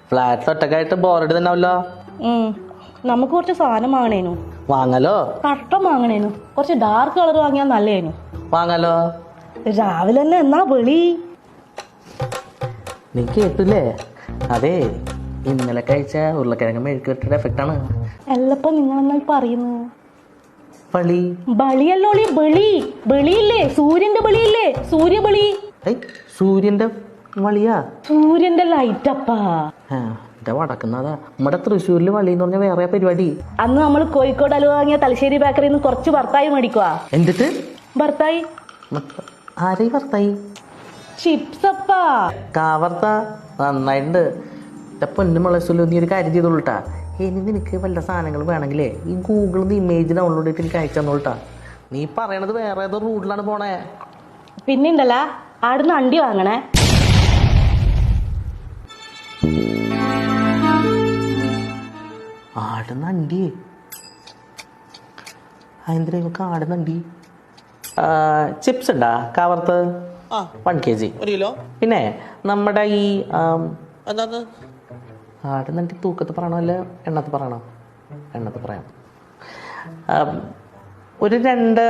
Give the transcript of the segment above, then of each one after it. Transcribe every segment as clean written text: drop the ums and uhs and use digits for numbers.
ഫ്ലാറ്റിൽ ഒറ്റക്കായിട്ട് ബോറടി തന്നെയല്ലോ. നമുക്ക് കുറച്ച് സാധനം വാങ്ങണേനു. വാങ്ങലോ? കഷ്ടം വാങ്ങണേനു. കുറച്ച് ഡാർക്ക് കളർ വാങ്ങിയാൽ നല്ലേനു. വാങ്ങലോ? രാവിലെ തന്നെ എന്നാ വിളി? നീ കേട്ടില്ലേ? അതെ, ഇന്നലെ കഴിച്ച ഉരുളക്കിഴങ്ങ് മെഴുക്കുവരട്ടിയുടെ എഫക്റ്റാണ്. എല്ലപ്പോ നിങ്ങളെന്നാ പറയുന്നു? ബളി ബളിയല്ലോളി, ബളി. ബളിയില്ലേ? സൂര്യന്റെ ബളിയില്ലേ? സൂര്യബളി. സൂര്യന്റെ വളിയാ? സൂര്യന്റെ ലൈറ്റപ്പാ. വടക്കുന്നതാ. നമ്മുടെ തൃശ്ശൂരില് വളി എന്ന് പറഞ്ഞ വേറെ പരിപാടി. അന്ന് നമ്മൾ കോഴിക്കോട് അലുവ വാങ്ങിയ തലശ്ശേരി ബേക്കറിയിൽ നിന്ന് കുറച്ച് ഭർത്തായി മേടിക്കുക. എന്നിട്ട് ഭർത്തായി? ആരെ ഭർത്തായി? ചിപ്സ് അപ്പാ. കാവർത്ത നന്നായിട്ടുണ്ട്. പൊന്നു മുളസുല്ലോ, നീ ഒരു കാര്യം ചെയ്തോളൂട്ടാ. ഇനി നിനക്ക് വല്ല സാധനങ്ങൾ വേണമെങ്കിലേ ഈ ഗൂഗിളിൽ നിന്ന് ഇമേജ് ഡൗൺലോഡ് ചെയ്തിട്ട് എനിക്ക് അയച്ചു തന്നോളൂട്ടാ. നീ പറയണത് വേറെ ഏതോ റൂട്ടിലാണ് പോണേ. പിന്നെണ്ടല്ല, ആടുന്ന് അണ്ടി വാങ്ങണേ. ആടുന്നണ്ടി? എന്തിനാ ഇവക്ക് ആടുന്നണ്ടി? ചിപ്സ് ഉണ്ടാ കവർത്ത്? 1 kg. 1 കിലോ. പിന്നെ നമ്മുടെ ഈ ആടുന്നണ്ടി തൂക്കത്ത് പറയണോ അല്ല എണ്ണത്ത് പറയണോ? എണ്ണത്ത് പറയാം. ഒരു 2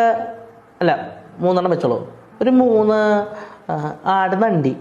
അല്ല 3 വെച്ചോളൂ. ഒരു 3 ആടുന്നണ്ടി.